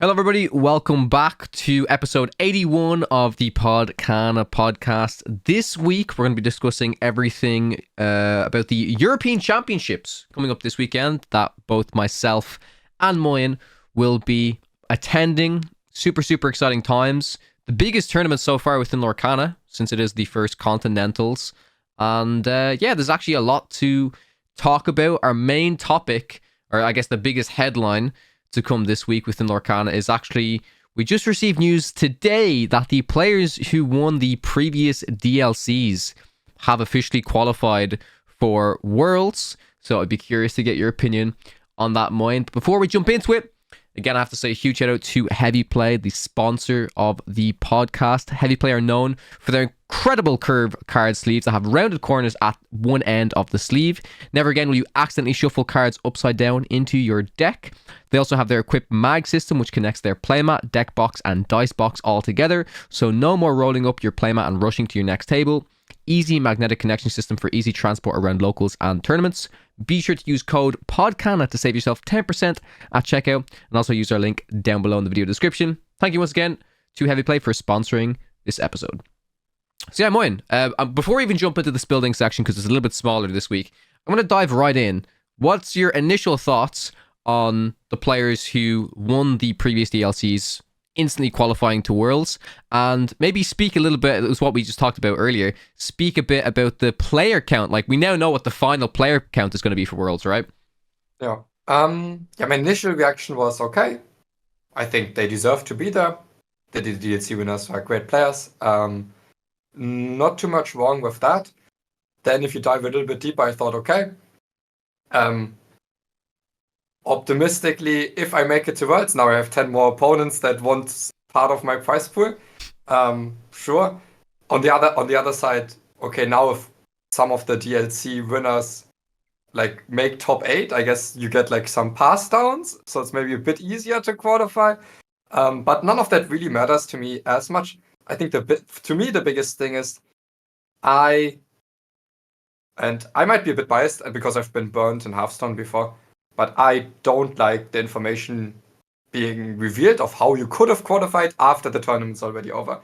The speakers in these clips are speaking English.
Hello, everybody. Welcome back to episode 81 of the Podcana podcast. This week, we're going to be discussing everything about the European Championships coming up this weekend that both myself and Moyen will be attending. Super, super exciting times. The biggest tournament so far within Lorcana, since it is the first Continentals. And there's actually a lot to talk about. Our main topic, or I guess the biggest headline to come this week within Lorcana is actually, we just received news today that the players who won the previous DLCs have officially qualified for Worlds. So I'd be curious to get your opinion on that, Moyen. But before we jump into it, again, I have to say a huge shout out to Heavy Play, the sponsor of the podcast. Heavy Play are known for their incredible CURV card sleeves that have rounded corners at one end of the sleeve. Never again will you accidentally shuffle cards upside down into your deck. They also have their EquipMag system, which connects their Playmat, Deckbox, and Dicebox all together. So no more rolling up your Playmat and rushing to your next table. Easy magnetic connection system for easy transport around locals and tournaments. Be sure to use code PODCANA to save yourself 10% at checkout, and also use our link down below in the video description. Thank you once again to Heavy Play for sponsoring this episode. So yeah, Moyen, before we even jump into this building section, because it's a little bit smaller this week, I'm going to dive right in. What's your initial thoughts on the players who won the previous DLCs instantly qualifying to Worlds, and maybe speak a little bit, it was what we just talked about earlier, speak a bit about the player count. Like, we now know what the final player count is going to be for Worlds, right? Yeah. My initial reaction was, okay, I think they deserve to be there. The DLC winners are great players. Not too much wrong with that. Then if you dive a little bit deeper, I thought, okay, optimistically, if I make it to Worlds, now I have 10 more opponents that want part of my prize pool. Sure. On the other side, okay, now if some of the DLC winners like make top 8, I guess you get like some pass downs, so it's maybe a bit easier to qualify. But none of that really matters to me as much. I think to me the biggest thing is I might be a bit biased because I've been burned in Hearthstone before, but I don't like the information being revealed of how you could have qualified after the tournament's already over.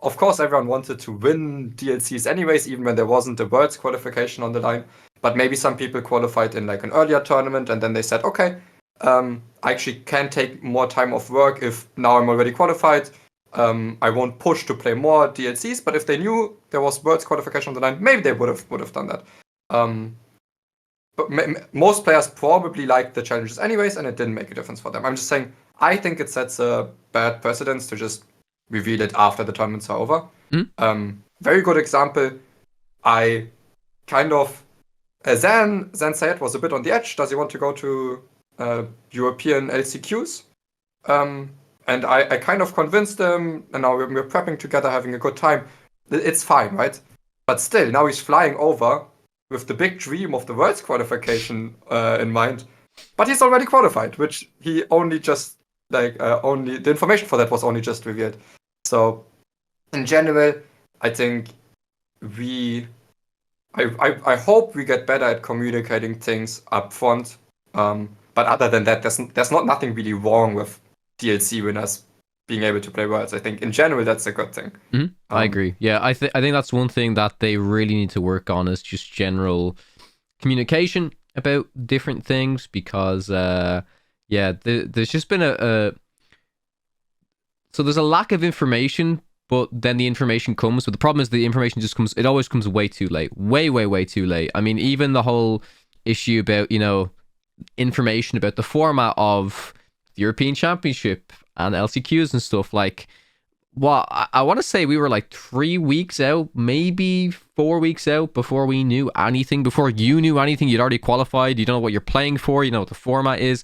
Of course, everyone wanted to win DLCs anyways, even when there wasn't a Worlds qualification on the line. But maybe some people qualified in like an earlier tournament, and then they said, okay, I actually can take more time off work if now I'm already qualified. I won't push to play more DLCs, but if they knew there was Worlds qualification on the line, maybe they would have done that. But most players probably liked the challenges anyways, and it didn't make a difference for them. I'm just saying, I think it sets a bad precedence to just reveal it after the tournaments are over. Very good example. I kind of Zan Sayed was a bit on the edge. Does he want to go to European LCQs? And I kind of convinced him, and now we're prepping together, having a good time. It's fine, right? But still, now he's flying over with the big dream of the Worlds qualification in mind. But he's already qualified, which he only just, only the information for that was only just revealed. So, in general, I think I hope we get better at communicating things up front. But other than that, there's nothing really wrong with DLC winners being able to play Worlds. I think in general that's a good thing. I agree. Yeah, I think that's one thing that they really need to work on is just general communication about different things, because there's just been so there's a lack of information, but then the information comes. But the problem is the information just comes. It always comes way too late. Way too late. I mean, even the whole issue about information about the format of the European Championship and LCQs and stuff, like, well, I want to say we were like 3 weeks out, maybe 4 weeks out before we knew anything. Before you knew anything, you'd already qualified. You don't know what you're playing for. You know what the format is.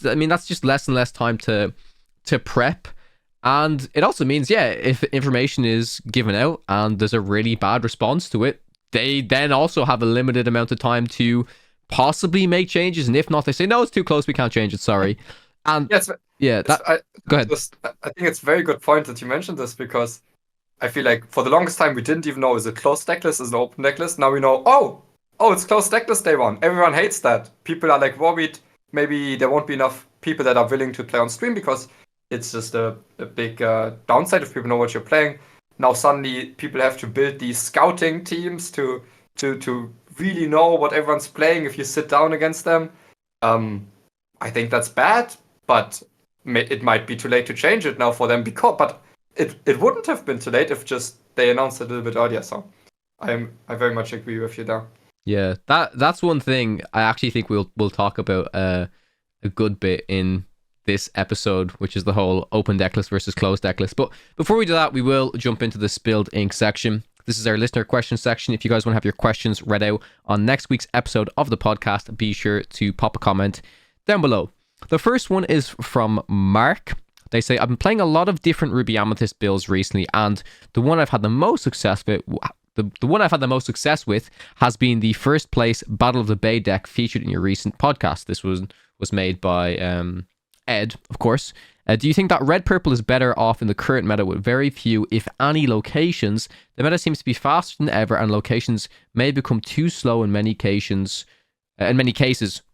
I mean, that's just less and less time to prep. And it also means, if information is given out and there's a really bad response to it, they then also have a limited amount of time to possibly make changes. And if not, they say, no, it's too close, we can't change it, sorry. And go ahead. I think it's a very good point that you mentioned this, because I feel like for the longest time we didn't even know, is it closed decklist, is it open decklist? Now we know, oh, it's closed decklist day one. Everyone hates that. People are like worried maybe there won't be enough people that are willing to play on stream because it's just a big downside if people know what you're playing. Now suddenly people have to build these scouting teams to really know what everyone's playing if you sit down against them. I think that's bad, but it might be too late to change it now for them but it wouldn't have been too late if just they announced it a little bit earlier. So I very much agree with you there. Yeah, that's one thing I actually think we'll talk about a good bit in this episode, which is the whole open decklist versus closed decklist. But before we do that, we will jump into the spilled ink section. This is our listener question section. If you guys want to have your questions read out on next week's episode of the podcast, be sure to pop a comment down below. The first one is from Mark. They say, I've been playing a lot of different Ruby Amethyst builds recently, and the one I've had the most success with, the one I've had the most success with has been the first place Battle of the Bay deck featured in your recent podcast. This was made by Ed, of course. Do you think that red purple is better off in the current meta with very few, if any, locations? The meta seems to be faster than ever, and locations may become too slow in many cases.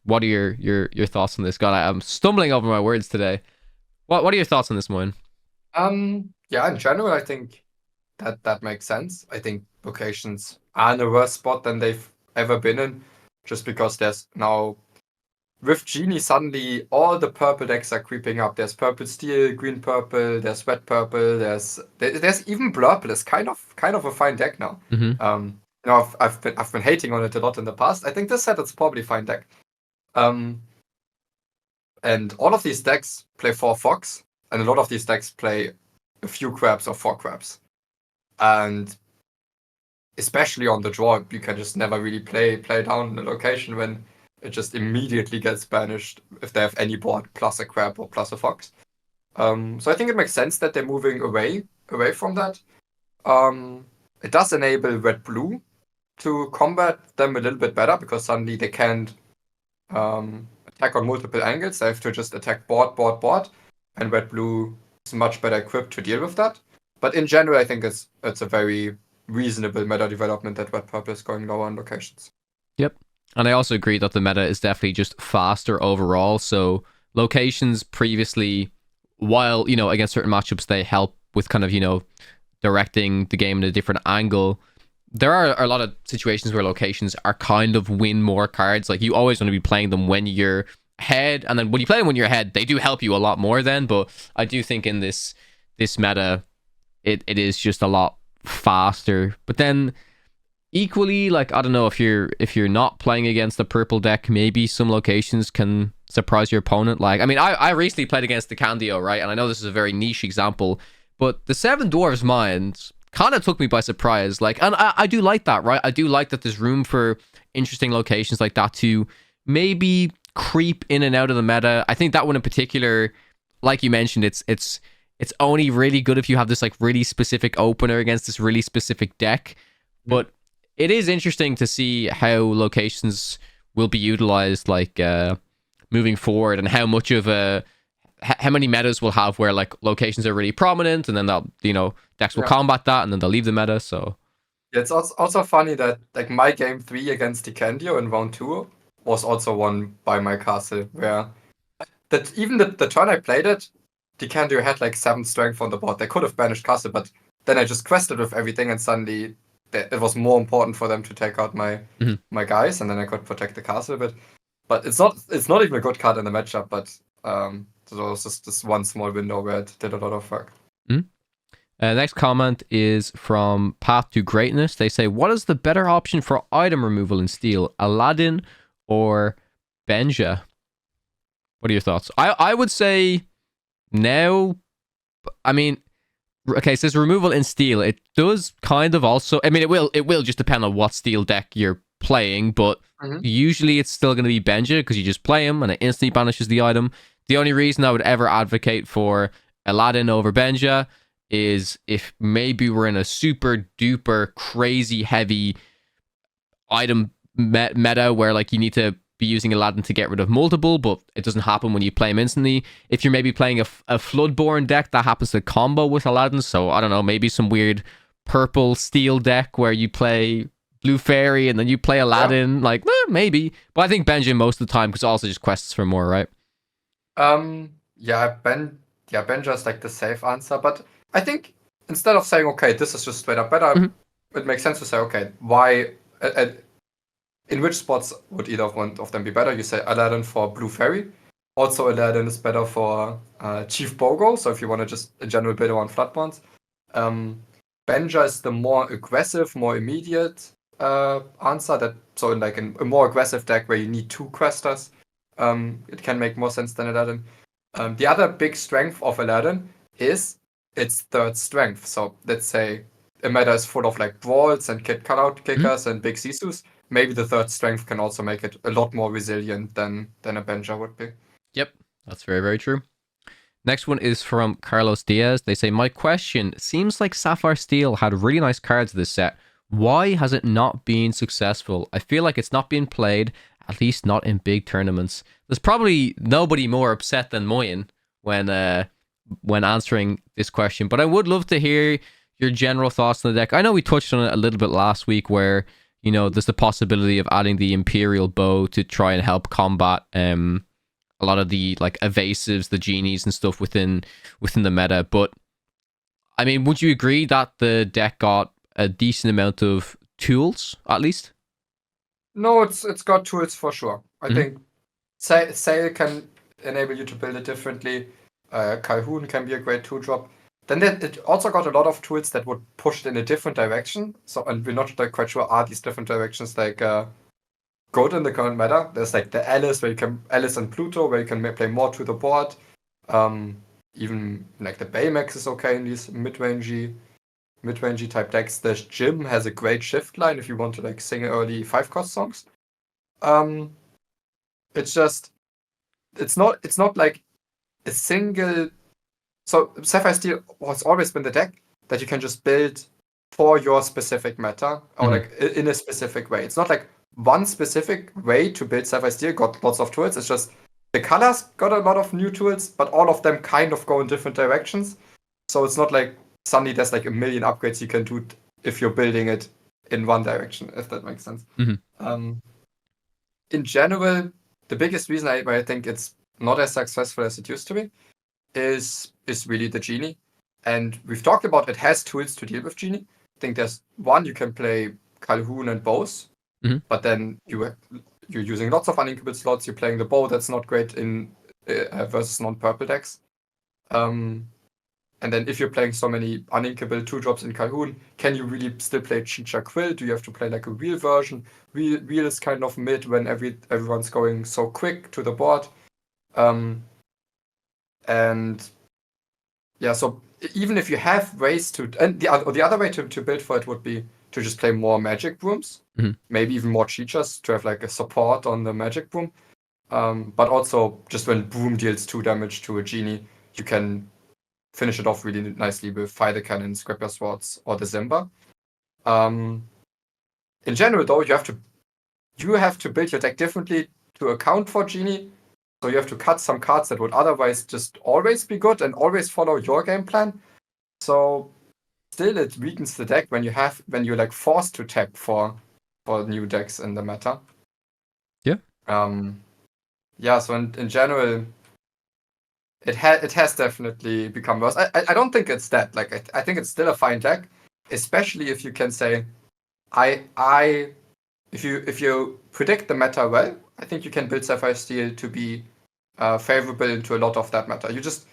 What are your thoughts on this? God, I'm stumbling over my words today. What are your thoughts on this, Moin? Yeah, in general, I think that makes sense. I think locations are in a worse spot than they've ever been in, just because there's now, with Genie, suddenly all the purple decks are creeping up. There's purple steel, green purple, there's red purple, there's even blurple. It's kind of a fine deck now. Mm-hmm. I've been hating on it a lot in the past. I think this set it's probably a fine deck. And all of these decks play 4 Fox, and a lot of these decks play a few crabs or 4 crabs. And especially on the draw, you can just never really play down the location when it just immediately gets banished if they have any board plus a crab or plus a fox. So I think it makes sense that they're moving away from that. It does enable red-blue to combat them a little bit better, because suddenly they can't attack on multiple angles. They have to just attack board, and red-blue is much better equipped to deal with that. But in general, I think it's a very reasonable meta development that red-purple is going lower on locations. Yep. And I also agree that the meta is definitely just faster overall. So locations previously, while, against certain matchups, they help with kind of, directing the game in a different angle. There are a lot of situations where locations are kind of win more cards. Like, you always want to be playing them when you're ahead. And then when you play them when you're ahead, they do help you a lot more then. But I do think in this meta, it is just a lot faster. But then equally, like, I don't know, if you're not playing against a purple deck, maybe some locations can surprise your opponent. Like, I mean, I recently played against the Candio, right? And I know this is a very niche example, but the Seven Dwarves Mind kind of took me by surprise. Like, and I do like that, right? I do like that there's room for interesting locations like that to maybe creep in and out of the meta. I think that one in particular, like you mentioned, it's only really good if you have this like really specific opener against this really specific deck. But it is interesting to see how locations will be utilized, like moving forward, and how much of how many metas we'll have where like locations are really prominent, and then they'll, decks will combat that, and then they'll leave the meta. So it's also funny that like my game 3 against Dicandio in round 2 was also won by my castle, where that even the turn I played it, Dicandio had like 7 strength on the board. They could have banished castle, but then I just quested with everything, and suddenly it was more important for them to take out my guys, and then I could protect the castle a bit. But it's not even a good card in the matchup, but there was just this one small window where it did a lot of work. Next comment is from Path to Greatness. They say, what is the better option for item removal in Steel, Aladdin or Benja? What are your thoughts? I would say now, I mean, okay, so there's removal in Steel. It does kind of also, I mean, it will just depend on what Steel deck you're playing, but usually it's still going to be Benja, because you just play him and it instantly banishes the item. The only reason I would ever advocate for Aladdin over Benja is if maybe we're in a super duper crazy heavy item meta where like you need to be using Aladdin to get rid of multiple, but it doesn't happen when you play him instantly. If you're maybe playing a Floodborn deck that happens to combo with Aladdin, so I don't know, maybe some weird purple Steel deck where you play Blue Fairy and then you play Aladdin, like maybe. But I think Benja most of the time, because it also just quests for more, right? yeah, Benja is like the safe answer. But I think instead of saying, okay, this is just straight up better, it makes sense to say, okay, why, in which spots would either one of them be better? You say Aladdin for Blue Fairy. Also, Aladdin is better for Chief Bogo. So if you want to just a general build on flat ones. Benja is the more aggressive, more immediate answer. So in like a more aggressive deck where you need 2 questers, it can make more sense than Aladdin. The other big strength of Aladdin is its third strength. So let's say a meta is full of like brawls and kit cutout kickers and big Sisus. Maybe the third strength can also make it a lot more resilient than a Benja would be. Yep, that's very, very true. Next one is from Carlos Diaz. They say, my question, seems like Sapphire Steel had really nice cards this set. Why has it not been successful? I feel like it's not being played, at least not in big tournaments. There's probably nobody more upset than Moyen when answering this question, but I would love to hear your general thoughts on the deck. I know we touched on it a little bit last week where, you know, there's the possibility of adding the Imperial Bow to try and help combat a lot of the like evasives, the genies and stuff within the meta. But I mean, would you agree that the deck got a decent amount of tools at least? No, it's got tools for sure. I think Sail can enable you to build it differently. Calhoun can be a great 2-drop. Then it also got a lot of tools that would push it in a different direction. So, and we're not like quite sure are these different directions like good in the current meta. There's like the Alice and Pluto where you can play more to the board. Even like the Baymax is okay in these mid-rangey type decks. The Jim has a great shift line if you want to like sing early 5-cost songs. It's not like a single. So Sapphire Steel has always been the deck that you can just build for your specific meta or like in a specific way. It's not like one specific way to build Sapphire Steel got lots of tools. It's just the colors got a lot of new tools, but all of them kind of go in different directions. So it's not like suddenly there's like a million upgrades you can do if you're building it in one direction, if that makes sense. In general, the biggest reason why I think it's not as successful as it used to be is really the Genie. And we've talked about it has tools to deal with Genie. I think there's one, you can play Calhoun and bows, but then you're using lots of uninkable slots, you're playing the bow that's not great in versus non-purple decks. And then if you're playing so many uninkable 2-drops in Calhoun, can you really still play Chicha Quill? Do you have to play like a wheel version? Wheel is kind of mid when everyone's going so quick to the board. And yeah, so even if you have ways to, and the other way to build for it would be to just play more magic brooms, maybe even more Chichas to have like a support on the magic broom. But also just when broom deals 2 damage to a Genie, you can finish it off really nicely with Fighter Cannon, Scrap Your Swords, or the Zimba. In general, though, you have to build your deck differently to account for Genie. So you have to cut some cards that would otherwise just always be good and always follow your game plan. So still it weakens the deck when you're like forced to tap for new decks in the meta. Yeah. So in general, it has definitely become worse. I don't think it's that. Like I think it's still a fine deck, especially if you can say, if you predict the meta well, I think you can build Sapphire Steel to be favorable into a lot of that meta. You just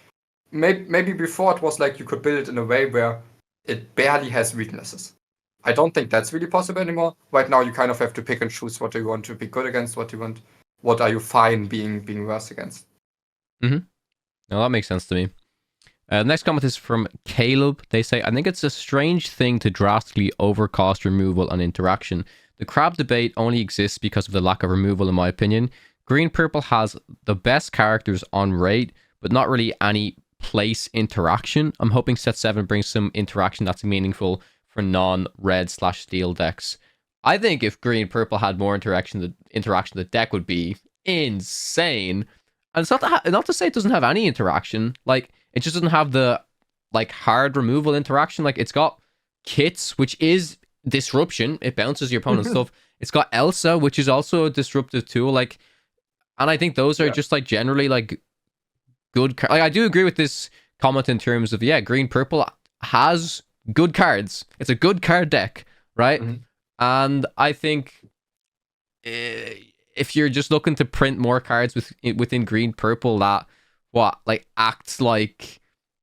maybe before it was like you could build it in a way where it barely has weaknesses. I don't think that's really possible anymore. Right now, you kind of have to pick and choose what you want to be good against, what are you fine being worse against. No, that makes sense to me. Next comment is from Caleb. They say, I think it's a strange thing to drastically overcost removal and interaction. The crab debate only exists because of the lack of removal, in my opinion. Green Purple has the best characters on rate, but not really any place interaction. I'm hoping set 7 brings some interaction that's meaningful for non-red/steel decks. I think if Green Purple had more interaction, the deck would be insane. And it's not to say it doesn't have any interaction. Like, it just doesn't have the like hard removal interaction. Like, it's got kits, which is disruption. It bounces your opponent's stuff. It's got Elsa, which is also a disruptive tool. Like, and I think those are just like generally like good. Like, I do agree with this comment in terms of, yeah, green purple has good cards. It's a good card deck, right? Mhm. And I think if you're just looking to print more cards within green purple that like acts like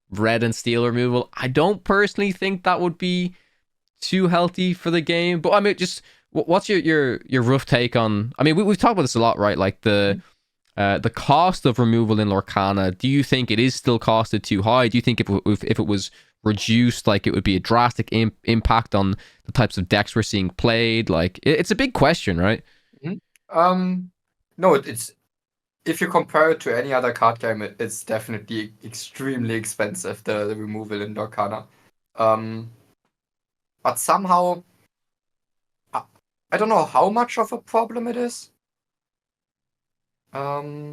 red and steel removal, I don't personally think that would be too healthy for the game. But I mean, just what's your rough take on? I mean, we've talked about this a lot, right? Like the cost of removal in Lorcana. Do you think it is still costed too high? Do you think if it was reduced, like it would be a drastic impact on the types of decks we're seeing played? Like it's a big question, right? No, it's if you compare it to any other card game, it's definitely extremely expensive, the removal in Lorcana. But somehow, I don't know how much of a problem it is. I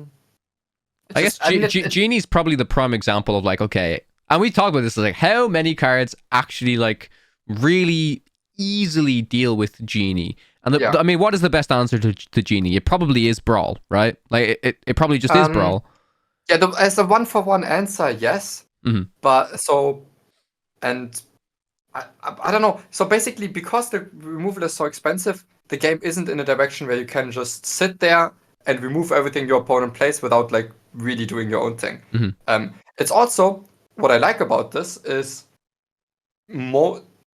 guess Genie's probably the prime example of like, okay, and we talked about this, like how many cards actually like really easily deal with Genie. And I mean, what is the best answer to Genie? It probably is Brawl, right? Like it probably just is Brawl. Yeah, as a 1-for-1 answer, yes. Mm-hmm. But so, and I don't know. So basically, because the removal is so expensive, the game isn't in a direction where you can just sit there and remove everything your opponent plays without like really doing your own thing. Mm-hmm. It's also what I like about this is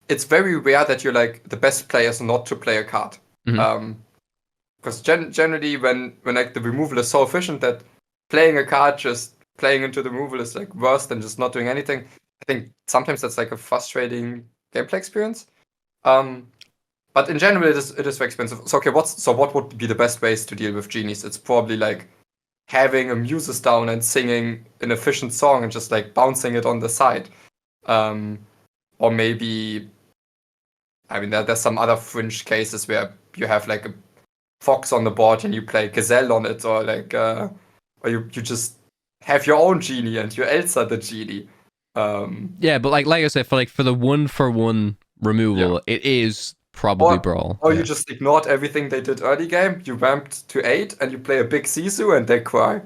it's very rare that you're like the best players not to play a card. Because generally when like the removal is so efficient that playing a card, just playing into the removal is like worse than just not doing anything. I think sometimes that's like a frustrating gameplay experience. But in general, it is very expensive. So okay, what would be the best ways to deal with Genies? It's probably like having a muses down and singing an efficient song and just like bouncing it on the side. Or maybe, I mean, there's some other fringe cases where you have like a fox on the board and you play Gazelle on it, or like, or you just have your own Genie and you Elsa the Genie. Yeah, but like I said, for the 1-for-1 removal, it is probably Brawl. Or you just ignored everything they did early game. You ramped to 8 and you play a big Sisu and they cry.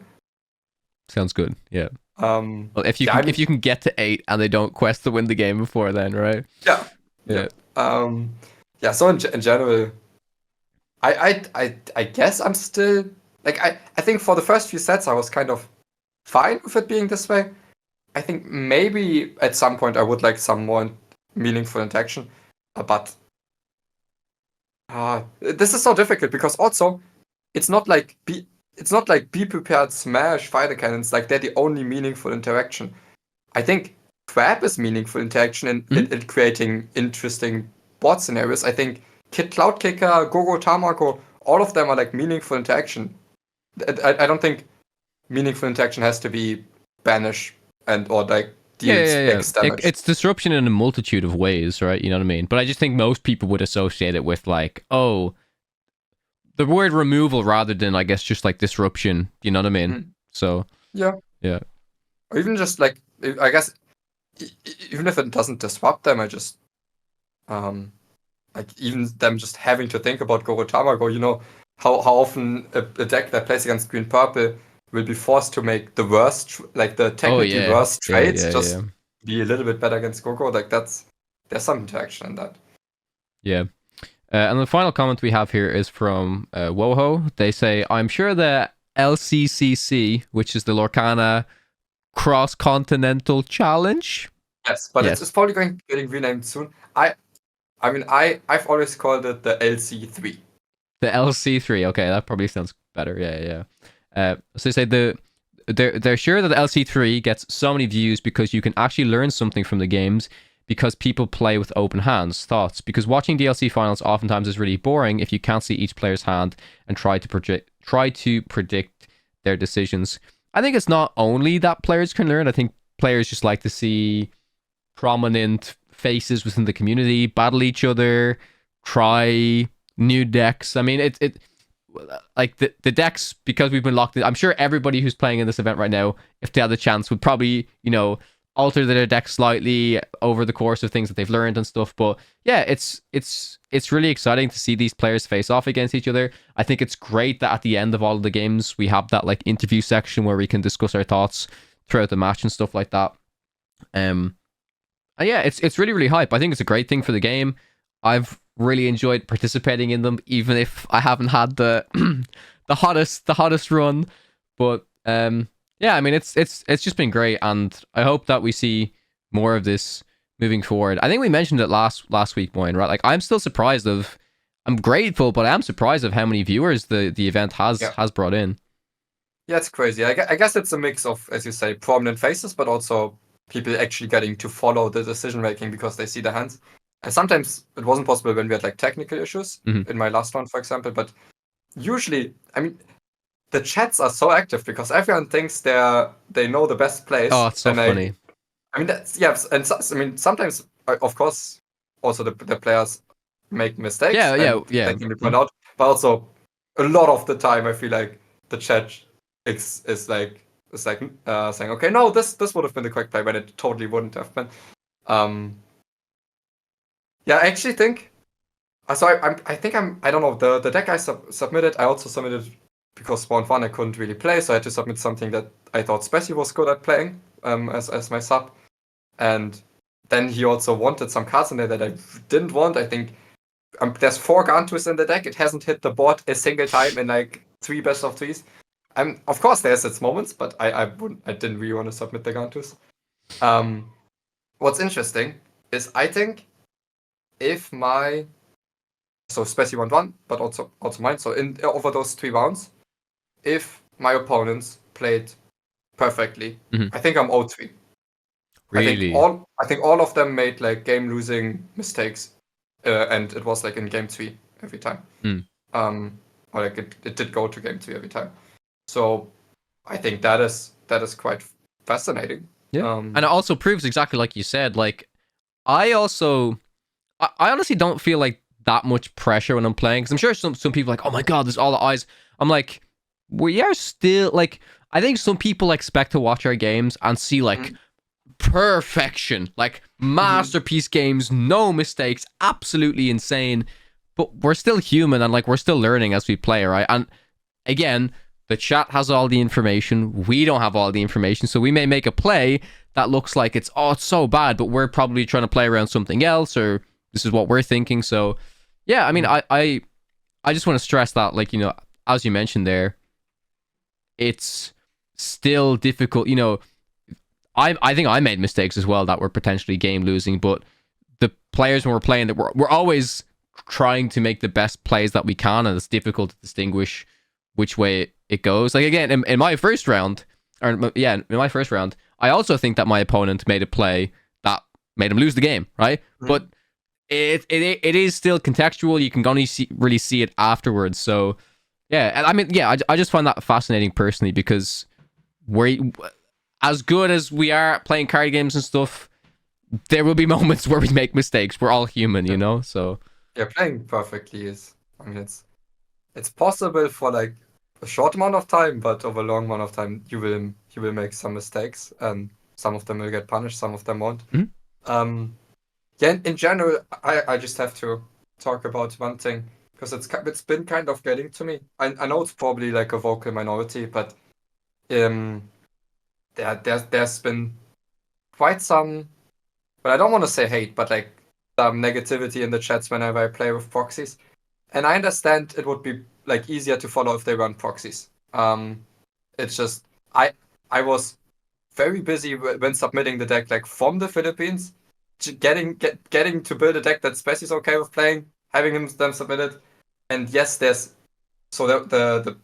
Sounds good. Yeah. Well, if you can get to 8 and they don't quest to win the game before then, right? Yeah. So in general, I guess I'm still like I think for the first few sets I was kind of fine with it being this way. I think maybe at some point I would like some more meaningful interaction, but this is so difficult because also it's not like be prepared smash fighter cannons, like they're the only meaningful interaction. I think Crab is meaningful interaction in creating interesting board scenarios. I think Kid Cloud Kicker, Gogo Tamako, all of them are like meaningful interaction. I don't think meaningful interaction has to be banish or like deals X damage. It's disruption in a multitude of ways, right? You know what I mean? But I just think most people would associate it with like, oh, the word removal rather than, I guess, just like disruption. You know what I mean? So yeah. Or even just like, I guess, even if it doesn't disrupt them, I just like even them just having to think about Goro Tamago. You know how often a deck that plays against green purple will be forced to make the worst, like the technically worst trades, be a little bit better against Gogo. Like there's some interaction in that. Yeah. And the final comment we have here is from Woho. They say, I'm sure the LCCC, which is the Lorcana Cross-Continental Challenge. Yes, but it's probably getting renamed soon. I've always called it the LC3. The LC3, okay, that probably sounds better. Yeah. So they say they're sure that the LC3 gets so many views because you can actually learn something from the games because people play with open hands. Thoughts? Because watching DLC finals oftentimes is really boring if you can't see each player's hand and try to predict their decisions. I think it's not only that players can learn. I think players just like to see prominent faces within the community battle each other, try new decks. I mean, it like the decks, because we've been locked in. I'm sure everybody who's playing in this event right now, if they had the chance, would probably, alter their deck slightly over the course of things that they've learned and stuff. But yeah, it's really exciting to see these players face off against each other. I think it's great that at the end of all of the games we have that like interview section where we can discuss our thoughts throughout the match and stuff like that. And yeah, it's really really hype. I think it's a great thing for the game. I've really enjoyed participating in them, even if I haven't had the the hottest run. But yeah, I mean it's just been great, and I hope that we see more of this moving forward. I think we mentioned it last week, Moyne, right? Like I'm still surprised of. I'm grateful, but I am surprised of how many viewers the event has brought in. Yeah, it's crazy. I guess it's a mix of, as you say, prominent faces, but also people actually getting to follow the decision making because they see the hands. And sometimes it wasn't possible when we had like technical issues in my last round, for example. But usually, I mean, the chats are so active because everyone thinks they know the best plays. Oh, it's so funny. I mean, that's and I mean, sometimes, of course, also the players make mistakes. Yeah. They can be pointed out, but also a lot of the time, I feel like the chat is like saying, okay, no, this would have been the correct play when it totally wouldn't have been. Yeah, I actually think. So I don't know, the deck I submitted. I also submitted because round one I couldn't really play, so I had to submit something that I thought Speci was good at playing as my sub, and then he also wanted some cards in there that I didn't want. I think there's 4 Gantus in the deck. It hasn't hit the board a single time in like 3 best of 3s. Of course, there's its moments, but I didn't really want to submit the Gantus. What's interesting is I think if so Speci won 1, but also mine. So over those 3 rounds, if my opponents played perfectly, I think I'm 0-3. Really? I think all of them made like game losing mistakes, and it was like in game 3 every time. Or like it did go to game 3 every time. So I think that is quite fascinating. Yeah, and it also proves exactly like you said. Like I honestly don't feel like that much pressure when I'm playing, because I'm sure some people are like, oh my god, there's all the eyes. I'm like, we are still like, I think some people expect to watch our games and see like perfection, like masterpiece games, no mistakes, absolutely insane. But we're still human, and like we're still learning as we play, right? And again, the chat has all the information. We don't have all the information, so we may make a play that looks like it's so bad, but we're probably trying to play around something else, or this is what we're thinking. So yeah, I mean, I just want to stress that, like, you know, as you mentioned there, it's still difficult. You know, I think I made mistakes as well that were potentially game losing, but the players when we're playing, that we're always trying to make the best plays that we can, and it's difficult to distinguish which way it goes. Like again, in my first round, in my first round, I also think that my opponent made a play that made him lose the game, right? But it is still contextual. You can only really see it afterwards. So yeah, and I mean, yeah, I just find that fascinating personally, because we're as good as we are playing card games and stuff, there will be moments where we make mistakes. We're all human, you know. So yeah, playing perfectly is, I mean, it's possible for like a short amount of time, but over a long amount of time, you will make some mistakes, and some of them will get punished, some of them won't. Yeah, in general, I just have to talk about one thing, because it's been kind of getting to me. I know it's probably like a vocal minority, but there's been quite some, but I don't want to say hate, but like some negativity in the chats whenever I play with proxies. And I understand it would be like easier to follow if they run proxies. It's just I was very busy when submitting the deck, like from the Philippines, getting to build a deck that Speci is okay with playing, having them submitted. And yes, there's so the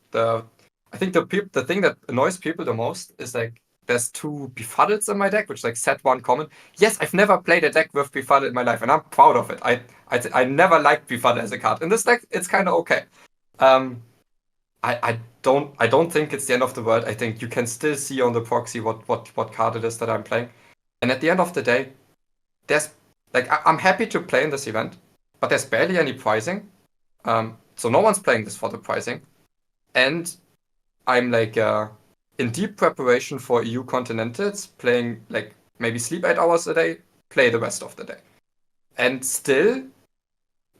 I think the thing that annoys people the most is like there's 2 Befuddles in my deck, which like set 1 common. Yes, I've never played a deck with Befuddle in my life, and I'm proud of it. I never liked Befuddle as a card. In this deck, it's kind of okay. I don't think it's the end of the world. I think you can still see on the proxy what card it is that I'm playing. And at the end of the day, there's like I'm happy to play in this event, but there's barely any pricing. So no one's playing this for the pricing. And I'm like in deep preparation for EU Continentals, playing like maybe sleep 8 hours a day, play the rest of the day. And still,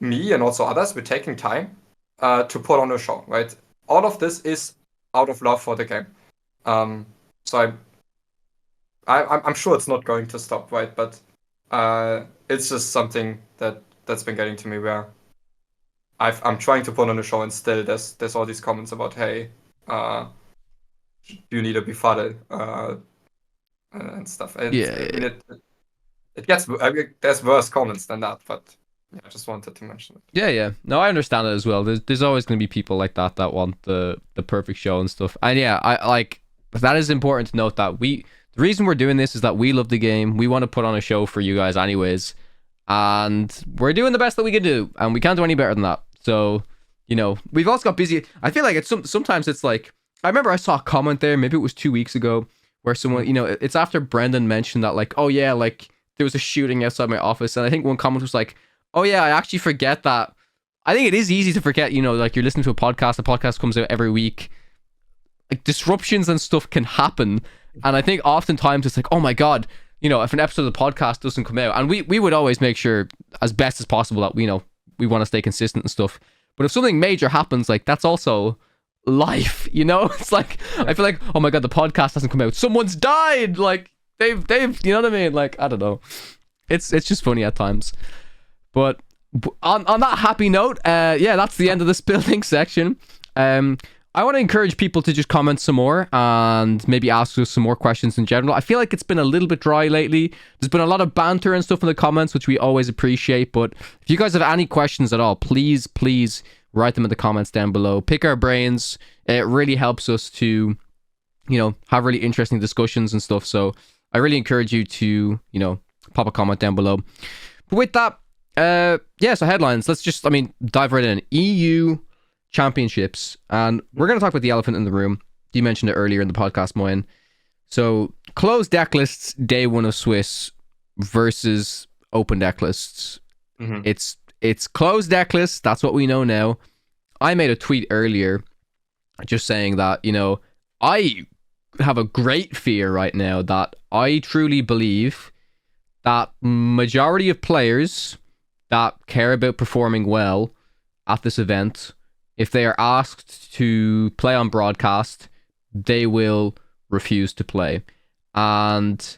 me and also others, we're taking time to put on a show, right? All of this is out of love for the game. So I'm sure it's not going to stop, right? But it's just something that's been getting to me where I'm trying to put on a show, and still there's all these comments about, hey, you need to befuddle and stuff. And Yeah. I mean, it gets, I mean, there's worse comments than that, but yeah, I just wanted to mention it. Yeah. No, I understand it as well. There's always going to be people like that want the perfect show and stuff. And yeah, I like that is important to note that the reason we're doing this is that we love the game. We want to put on a show for you guys anyways. And we're doing the best that we can do, and we can't do any better than that. So, you know, we've also got busy. I feel like it's sometimes it's like, I remember I saw a comment there, maybe it was 2 weeks ago, where someone, you know, it's after Brendan mentioned that, like, oh yeah, like there was a shooting outside my office, and I think one comment was like, oh yeah, I actually forget that. I think it is easy to forget, you know, like you're listening to a podcast comes out every week. Like disruptions and stuff can happen, and I think oftentimes it's like, oh my god, you know, if an episode of the podcast doesn't come out, and we would always make sure as best as possible that we know we want to stay consistent and stuff. But if something major happens, like that's also life, you know. It's like I feel like, oh my god, the podcast hasn't come out, someone's died, like they've you know what I mean, like I don't know, it's just funny at times. But on that happy note, yeah, that's the end of this building section. I want to encourage people to just comment some more and maybe ask us some more questions in general. I feel like it's been a little bit dry lately. There's been a lot of banter and stuff in the comments, which we always appreciate. But if you guys have any questions at all, please write them in the comments down below. Pick our brains. It really helps us to, you know, have really interesting discussions and stuff. So I really encourage you to, you know, pop a comment down below. But with that, yeah, so headlines. Let's just, dive right in. EU Championships, and we're going to talk about the elephant in the room. You mentioned it earlier in the podcast, Moyen. So closed deck lists, day one of Swiss versus open deck lists. Mm-hmm. It's closed deck lists. That's what we know now. I made a tweet earlier just saying that, you know, I have a great fear right now that I truly believe that majority of players that care about performing well at this event, if they are asked to play on broadcast, they will refuse to play. And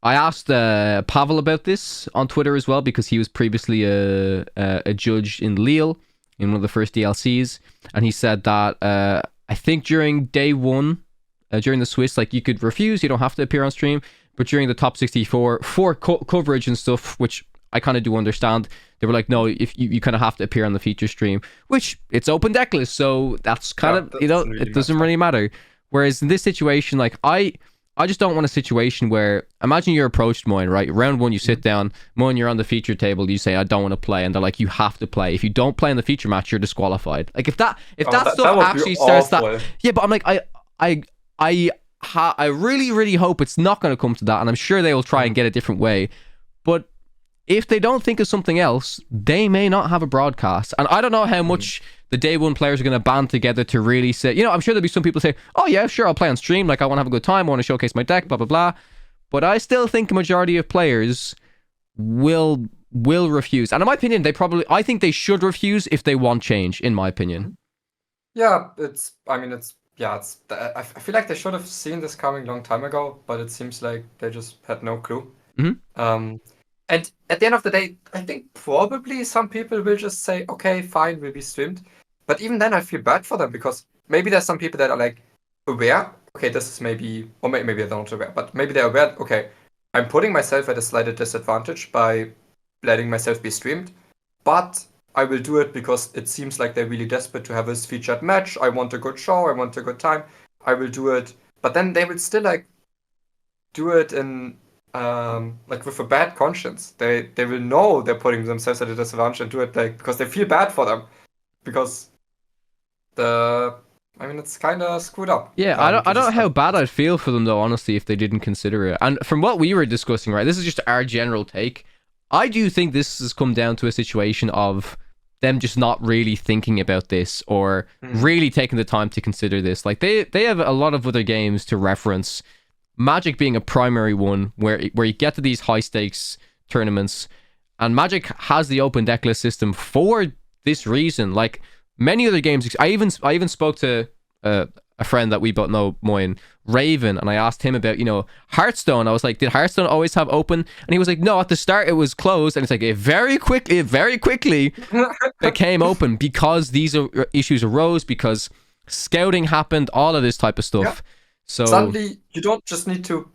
I asked Pavel about this on Twitter as well, because he was previously a judge in Lille in one of the first DLCs, and he said that I think during day one, during the Swiss, like you could refuse, you don't have to appear on stream, but during the top 64 for coverage and stuff, which I kind of do understand, they were like, no, if you kind of have to appear on the feature stream, which it's open deck list, so that's kind of, you know, really, it doesn't really matter. Whereas in this situation, like I just don't want a situation where, imagine you're approached, Moyen, right? Round one, you sit down, Moyen, you're on the feature table, you say, I don't want to play, and they're like, you have to play. If you don't play in the feature match, you're disqualified. Like if that stuff actually starts that, yeah, but I'm like, I really hope it's not going to come to that, and I'm sure they will try and get a different way. But if they don't think of something else, they may not have a broadcast. And I don't know how much the day one players are going to band together to really say, you know, I'm sure there'll be some people say, oh yeah, sure, I'll play on stream, like I want to have a good time, I want to showcase my deck, blah blah blah. But I still think a majority of players will refuse. And in my opinion, I think they should refuse if they want change, in my opinion. Yeah, I feel like they should have seen this coming a long time ago, but it seems like they just had no clue. Mm-hmm. And at the end of the day, I think probably some people will just say, okay, fine, will be streamed. But even then, I feel bad for them, because maybe there's some people that are like aware, okay, this is maybe, or maybe they're not aware, but maybe they're aware, okay, I'm putting myself at a slight disadvantage by letting myself be streamed, but I will do it because it seems like they're really desperate to have this featured match. I want a good show, I want a good time, I will do it. But then they will still like do it in like with a bad conscience. They will know they're putting themselves at a disadvantage and do it like because they feel bad for them, because it's kind of screwed up. Yeah, I don't know how bad I'd feel for them though, honestly, if they didn't consider it. And from what we were discussing, right, this is just our general take. I do think this has come down to a situation of them just not really thinking about this or really taking the time to consider this. Like they have a lot of other games to reference, Magic being a primary one, where you get to these high stakes tournaments, and Magic has the open deck list system for this reason. Like many other games, I even spoke to a a friend that we both know, Moyen, Raven, and I asked him about, Hearthstone. I was like, did Hearthstone always have open? And he was like, no, at the start it was closed. And it's like, it very quickly became open because these issues arose, because scouting happened, all of this type of stuff. Yeah. So suddenly, you don't just need to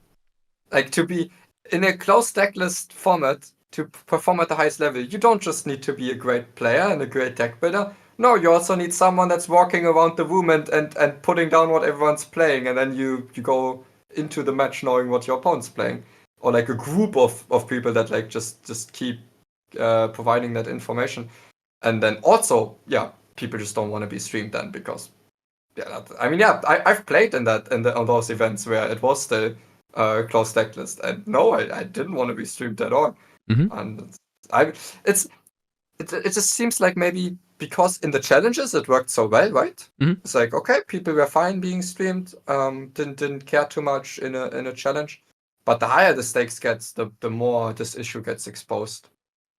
be in a closed decklist format to perform at the highest level. You don't just need to be a great player and a great deck builder. No, you also need someone that's walking around the room and putting down what everyone's playing, and then you go into the match knowing what your opponent's playing. Or like a group of people that like just keep providing that information. And then also, people just don't want to be streamed then, because I've played on those events where it was still closed decklist, and no, I didn't want to be streamed at all. Mm-hmm. And it just seems like maybe because in the challenges it worked so well, right? Mm-hmm. It's like, okay, people were fine being streamed, didn't care too much in a challenge. But the higher the stakes gets, the more this issue gets exposed.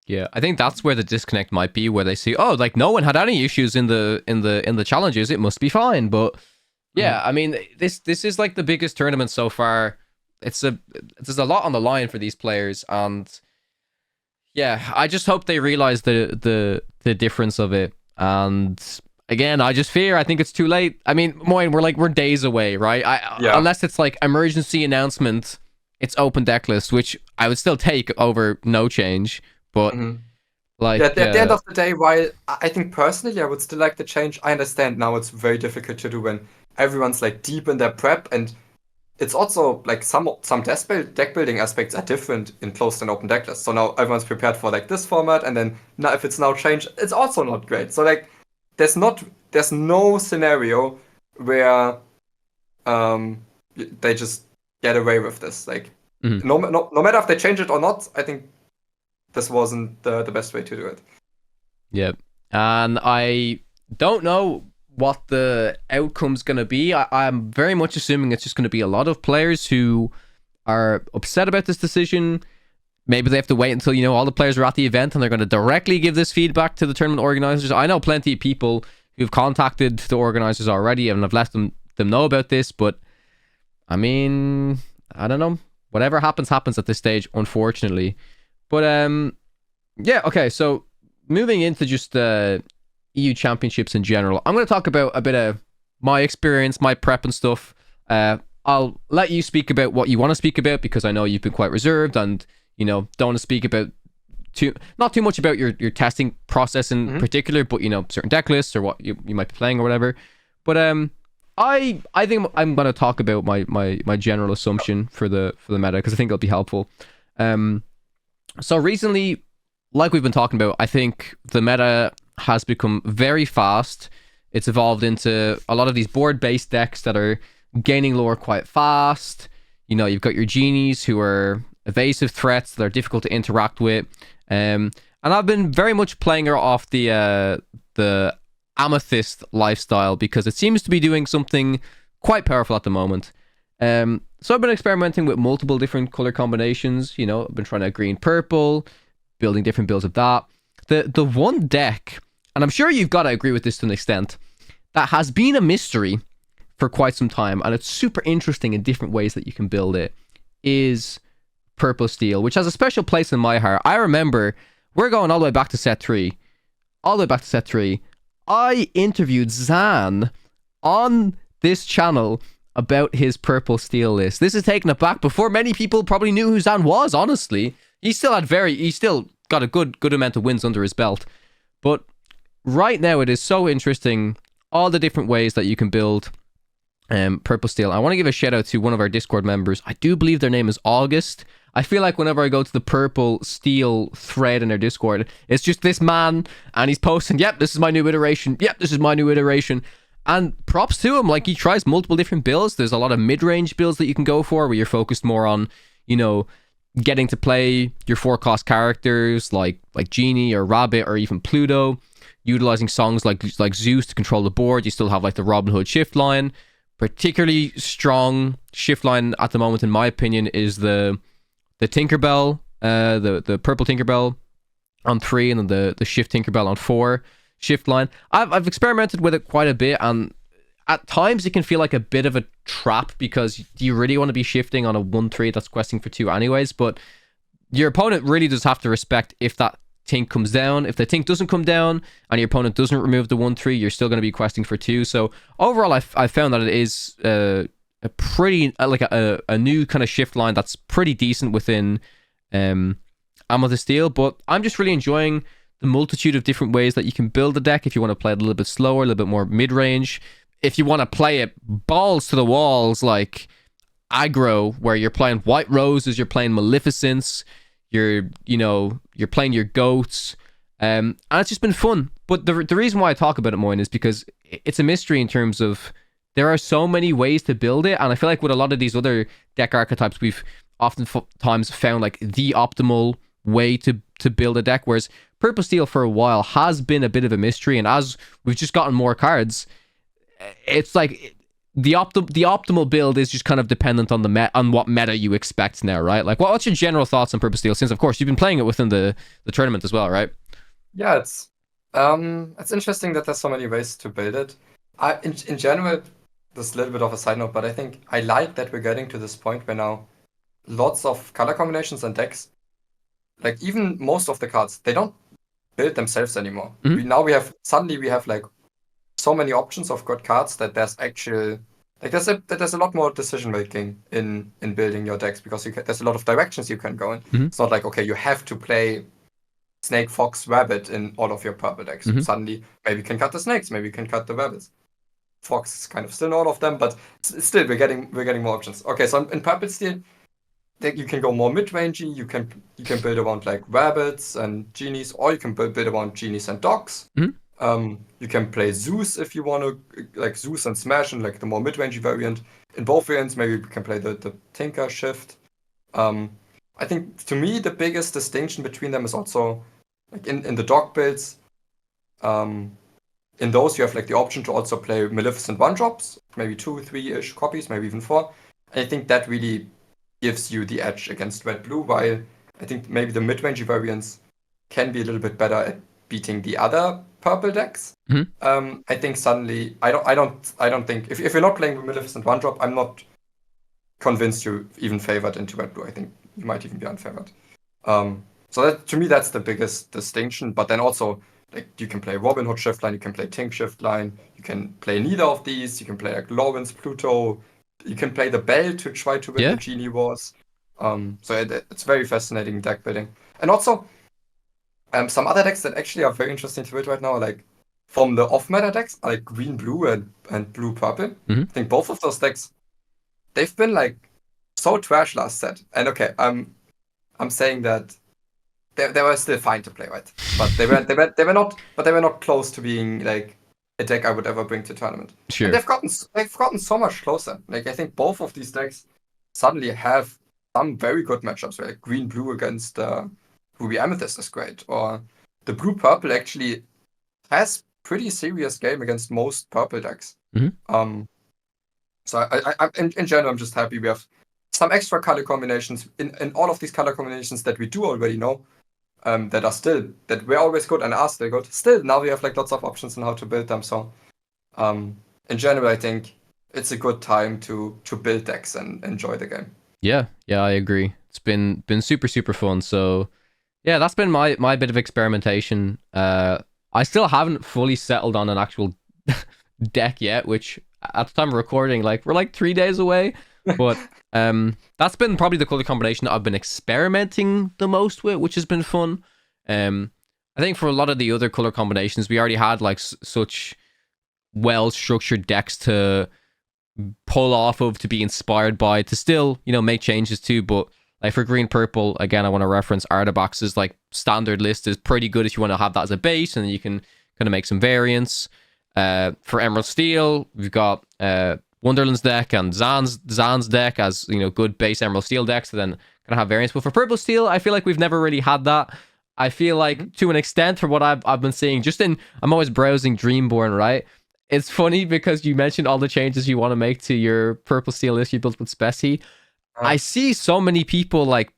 Yeah, I think that's where the disconnect might be, where they see, oh, like no one had any issues in the challenges, it must be fine. But yeah, I mean, this is like the biggest tournament so far. There's a lot on the line for these players, and yeah, I just hope they realize the difference of it. And again, I think it's too late. I mean, Moyen, we're days away, right? Unless it's like emergency announcement, it's open decklist, which I would still take over no change. But at the end of the day, while I think personally I would still like the change, I understand now it's very difficult to do when everyone's like deep in their prep, and it's also like some deck building aspects are different in closed and open decklist. So now everyone's prepared for like this format, and then now if it's now changed, it's also not great. So like there's no scenario where they just get away with this. Like no matter if they change it or not, I think this wasn't the best way to do it. Yeah. And I don't know what the outcome's going to be. I'm very much assuming it's just going to be a lot of players who are upset about this decision. Maybe they have to wait until, all the players are at the event and they're going to directly give this feedback to the tournament organizers. I know plenty of people who've contacted the organizers already and have let them know about this, but I mean, I don't know. Whatever happens at this stage, unfortunately. But okay, so moving into just EU championships in general, I'm going to talk about a bit of my experience, my prep and stuff. I'll let you speak about what you want to speak about, because I know you've been quite reserved and, don't want to speak about not too much about your testing process in particular, but, certain deck lists or what you might be playing or whatever. But I think I'm going to talk about my general assumption for the meta, because I think it'll be helpful. So recently, like we've been talking about, I think the meta has become very fast. It's evolved into a lot of these board-based decks that are gaining lore quite fast. You've got your genies who are evasive threats that are difficult to interact with. And I've been very much playing her off the Amethyst lifestyle, because it seems to be doing something quite powerful at the moment. So I've been experimenting with multiple different color combinations. I've been trying to green purple, building different builds of that. The one deck, and I'm sure you've got to agree with this to an extent, that has been a mystery for quite some time, and it's super interesting in different ways that you can build it, is Purple Steel, which has a special place in my heart. I remember, we're going all the way back to set 3. I interviewed Zan on this channel about his Purple Steel list. This is taking it back before many people probably knew who Zan was, honestly. He still got a good amount of wins under his belt. But right now it is so interesting, all the different ways that you can build Purple Steel. I want to give a shout out to one of our Discord members. I do believe their name is August. I feel like whenever I go to the Purple Steel thread in their Discord, it's just this man, and he's posting, yep, this is my new iteration. Yep, this is my new iteration. And props to him, like he tries multiple different builds. There's a lot of mid-range builds that you can go for, where you're focused more on, getting to play your 4-cost characters like Genie or Rabbit or even Pluto, utilizing songs like Zeus to control the board. You still have like the Robin Hood shift line. Particularly strong shift line at the moment, in my opinion, is the Tinkerbell, the purple Tinkerbell on 3, and then the shift Tinkerbell on 4 shift line. I've experimented with it quite a bit, and at times it can feel like a bit of a trap, because do you really want to be shifting on a 1-3 that's questing for 2 anyways? But your opponent really does have to respect if that Tink comes down. If the Tink doesn't come down and your opponent doesn't remove the 1-3, you're still going to be questing for 2. So overall, I found that it is a pretty like a new kind of shift line that's pretty decent within Amethyst Steel. But I'm just really enjoying the multitude of different ways that you can build a deck. If you want to play it a little bit slower, a little bit more mid-range, if you want to play it balls to the walls like aggro, where you're playing White Roses, you're playing Maleficents, you're playing your goats, and it's just been fun. But the reason why I talk about it more is because it's a mystery in terms of there are so many ways to build it, and I feel like with a lot of these other deck archetypes, we've oftentimes found like the optimal way to build a deck, whereas Purple Steel for a while has been a bit of a mystery, and as we've just gotten more cards, it's like the optimal build is just kind of dependent on on what meta you expect now, right? Like, what's your general thoughts on Purple Steel? Since of course you've been playing it within the tournament as well, right? Yeah, it's interesting that there's so many ways to build it. In general, this is a little bit of a side note, but I think I like that we're getting to this point where now lots of color combinations and decks, like even most of the cards, they don't build themselves anymore. Mm-hmm. Suddenly we have like so many options of good cards that there's actual like there's a lot more decision making in building your decks, because there's a lot of directions you can go in. Mm-hmm. It's not like, okay, you have to play Snake, Fox, Rabbit in all of your purple decks. Mm-hmm. Suddenly maybe you can cut the snakes, maybe you can cut the rabbits. Fox is kind of still in all of them, but still we're getting more options. Okay, so in Purple Steel, you can go more mid-rangey. You can build around like rabbits and genies, or you can build around genies and dogs. Mm-hmm. You can play Zeus if you want to, like Zeus and Smash, and like the more mid-rangey variant. In both variants, maybe you can play the Tinker Shift. I think to me the biggest distinction between them is also like in the dog builds. In those you have like the option to also play Maleficent 1-drops, maybe 2, 3-ish copies, maybe even 4. And I think that really gives you the edge against red-blue, while I think maybe the mid-rangey variants can be a little bit better at beating the other purple decks. Mm-hmm. I think suddenly I don't think if you're not playing with Maleficent 1-drop, I'm not convinced you're even favored into red-blue. I think you might even be unfavored. So that, to me, that's the biggest distinction. But then also, like, you can play Robin Hood Shift Line, you can play Tink Shift Line, you can play neither of these, you can play like Lawrence Pluto, you can play the Bell to try to win the Genie Wars. So it's very fascinating deck building. And also, some other decks that actually are very interesting to build right now, like from the off-meta decks, like Green-Blue and Blue-Purple. Mm-hmm. I think both of those decks, they've been like so trash last set. And okay, I'm saying that they were still fine to play, right? But they were not close to being like a deck I would ever bring to tournament. Sure. And they've gotten so much closer. Like, I think both of these decks suddenly have some very good matchups, like Green-Blue against Ruby Amethyst is great, or the Blue-Purple actually has pretty serious game against most purple decks. Mm-hmm. So I in general, I'm just happy we have some extra color combinations in all of these color combinations that we do already know, that were always good and are still good. Still, now we have like lots of options on how to build them. So, in general, I think it's a good time to build decks and enjoy the game. Yeah, I agree. It's been super fun. So, yeah, that's been my bit of experimentation. I still haven't fully settled on an actual deck yet, which at the time of recording, like, we're like 3 days away. But that's been probably the color combination that I've been experimenting the most with, which has been fun. I think for a lot of the other color combinations, we already had like such well-structured decks to pull off of, to be inspired by, to still, make changes to. But like for green purple, again, I want to reference Artabox's like standard list is pretty good if you want to have that as a base, and then you can kind of make some variants. For Emerald Steel, we've got Wonderland's deck and Zan's deck as good base Emerald Steel decks, so then kind of have variants. But for Purple Steel, I feel like we've never really had that. I feel like to an extent, for what I've been seeing, I'm always browsing Dreamborn, right? It's funny because you mentioned all the changes you want to make to your Purple Steel list you built with Speci. I see so many people like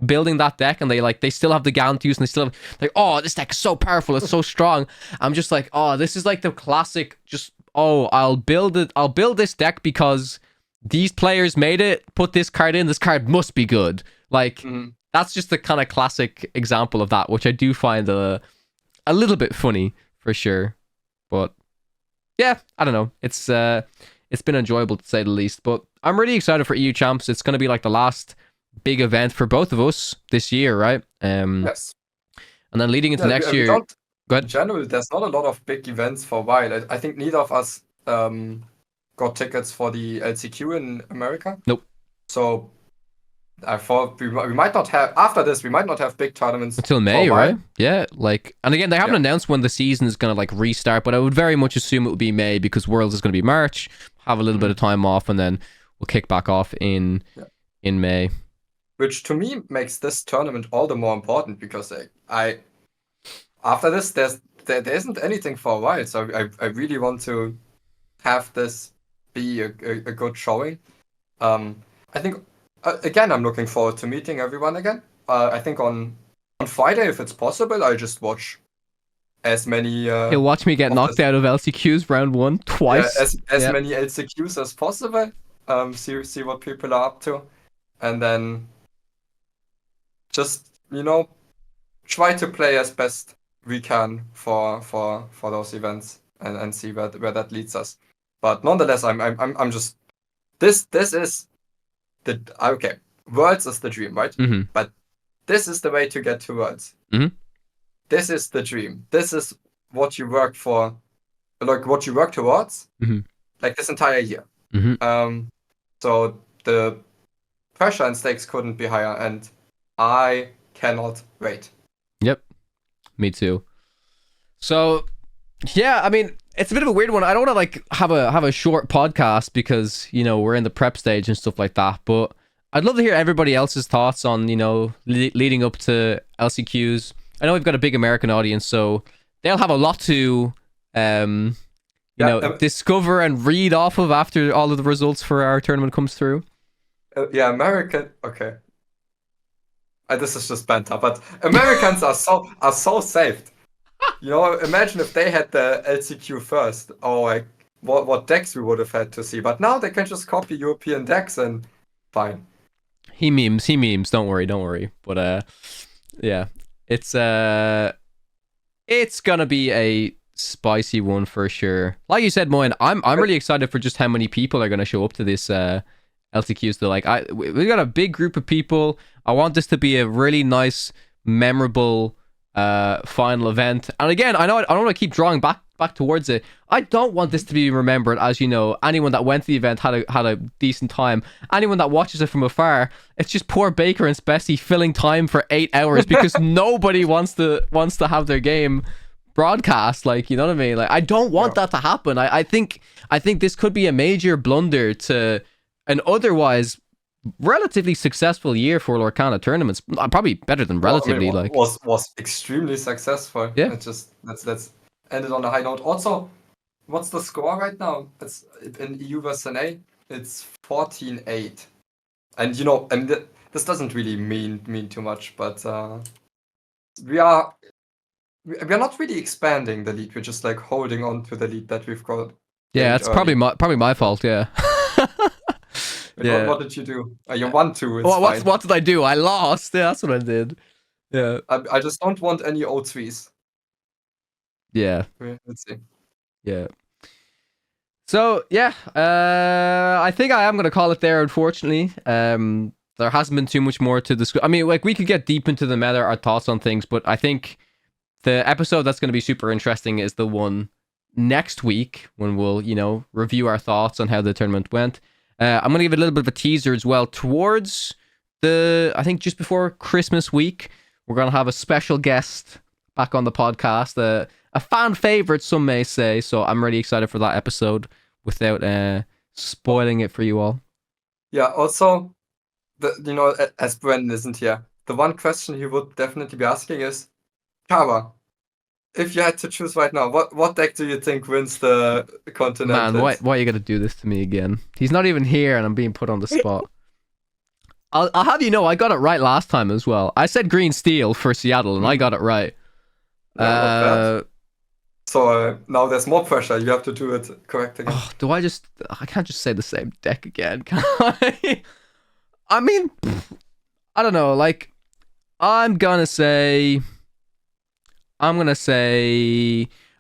building that deck, and they still have the Gantus, and they still have like, oh, this deck is so powerful, it's so strong. I'm just like, oh, this is like the classic just oh, I'll build this deck because these players made it, put this card in, this card must be good. Like, that's just the kind of classic example of that, which I do find a little bit funny for sure. But yeah, I don't know. It's been enjoyable to say the least. But I'm really excited for EU Champs. It's going to be like the last big event for both of us this year, right? Yes. And then leading into next year. Go ahead. In general, there's not a lot of big events for a while. I think neither of us got tickets for the LCQ in America. Nope. So I thought we might not have, after this, we might not have big tournaments until May, right? Yeah, like, and again, they haven't announced when the season is going to like restart, but I would very much assume it would be May because Worlds is going to be March, have a little bit of time off, and then we'll kick back off in May. Which to me makes this tournament all the more important because after this, there isn't anything for a while, so I really want to have this be a good showing. I think again, I'm looking forward to meeting everyone again. I think on Friday, if it's possible, I'll just watch as many. He'll watch me get knocked out of LCQs round 1 twice. As many LCQs as possible. See what people are up to, and then just try to play as best we can for those events and see where that leads us. But nonetheless, I'm just this is okay. Worlds is the dream, right? Mm-hmm. But this is the way to get to Worlds. Mm-hmm. This is the dream. This is what you work for, like what you work towards, like this entire year. Mm-hmm. So the pressure and stakes couldn't be higher, and I cannot wait. Yep, me too. So, yeah, I mean, it's a bit of a weird one. I don't want to like have a short podcast because we're in the prep stage and stuff like that. But I'd love to hear everybody else's thoughts on leading up to LCQs. I know we've got a big American audience, so they'll have a lot to discover and read off of after all of the results for our tournament comes through. American. Okay. This is just banter, but Americans are so saved. Imagine if they had the LCQ first, or like what decks we would have had to see. But now they can just copy European decks and fine. He memes. Don't worry. But yeah, it's gonna be a spicy one for sure. Like you said, Moin, I'm really excited for just how many people are gonna show up to this LCQs. Though, like we got a big group of people. I want this to be a really nice, memorable final event. And again, I don't want to keep drawing back towards it. I don't want this to be remembered as anyone that went to the event had a decent time. Anyone that watches it from afar, it's just poor Baker and Spessy filling time for 8 hours because nobody wants to have their game broadcast. Like, you know what I mean? Like, I don't want that to happen. I think this could be a major blunder to an otherwise relatively successful year for Lorcana tournaments. Probably better than relatively. Was extremely successful. Yeah. Let's end it on a high note. Also, what's the score right now? It's in EU versus NA. It's 14-8, and this doesn't really mean too much, but we are not really expanding the lead. We're just like holding on to the lead that we've got. Yeah, it's probably my fault. Yeah. Yeah. What did you do? You won 2. What did I do? I lost. Yeah, that's what I did. Yeah. I just don't want any O3s. Yeah. Let's see. Yeah. So yeah, I think I am gonna call it there. Unfortunately, there hasn't been too much more to discuss. I mean, like we could get deep into the meta, our thoughts on things, but I think the episode that's going to be super interesting is the one next week when we'll review our thoughts on how the tournament went. I'm going to give it a little bit of a teaser as well. Towards I think just before Christmas week, we're going to have a special guest back on the podcast. A fan favorite, some may say. So I'm really excited for that episode without spoiling it for you all. Yeah, also, as Brendan isn't here, the one question he would definitely be asking is, Kara, if you had to choose right now, what deck do you think wins the Continental? Man, why are you going to do this to me again? He's not even here and I'm being put on the spot. I'll have you know, I got it right last time as well. I said Green Steel for Seattle and I got it right. So now there's more pressure. You have to do it correct again. Oh, I can't just say the same deck again, can I? I mean, I don't know. Like, I'm gonna say,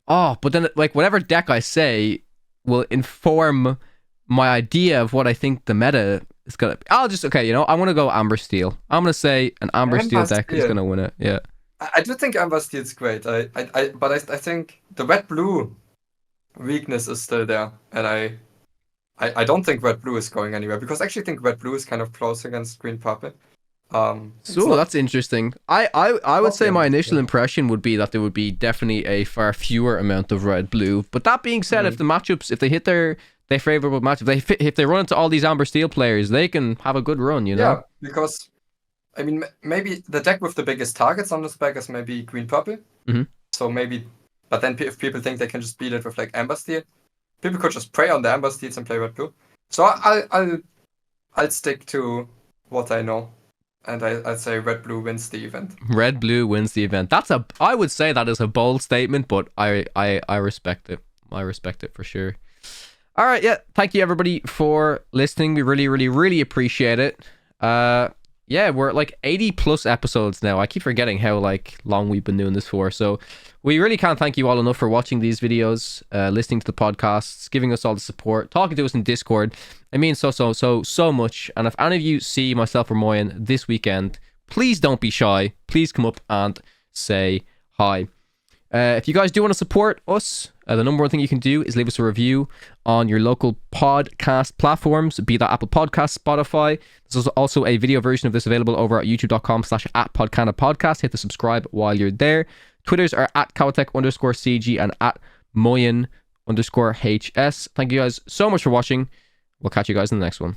oh, but then like whatever deck I say will inform my idea of what I think the meta is gonna be. Okay, I'm gonna go Amber Steel. I'm gonna say an Amber Steel deck is gonna win it. Yeah. I do think Amber Steel's great. But I think the red blue weakness is still there, and I don't think red blue is going anywhere, because I actually think red blue is kind of close against green purple. So that's interesting. I would say my initial impression would be that there would be definitely a far fewer amount of red blue. But that being said, if the matchups, if they hit their favorable matchup, if they run into all these Amber Steel players, they can have a good run. Yeah, because I mean, maybe the deck with the biggest targets on the spec is maybe green purple. So maybe, but then if people think they can just beat it with like Amber Steel, people could just prey on the Amber Steels and play red blue. So I'll stick to what I know, and I'd say red blue wins the event. Red blue wins the event. I would say that is a bold statement, but I respect it. I respect it for sure. All right, yeah. Thank you everybody for listening. We really, really, really appreciate it. Yeah, we're at like 80 plus episodes now. I keep forgetting how like long we've been doing this for. So we really can't thank you all enough for watching these videos, listening to the podcasts, giving us all the support, talking to us in Discord. It means so much. And if any of you see myself or Moyen this weekend, please don't be shy. Please come up and say hi. If you guys do want to support us, the number one thing you can do is leave us a review on your local podcast platforms, be that Apple Podcasts, Spotify. There's also a video version of this available over at youtube.com/@PodcanaPodcast. Hit the subscribe while you're there. Twitters are @Kawatek_CG and @Moyen_HS. Thank you guys so much for watching. We'll catch you guys in the next one.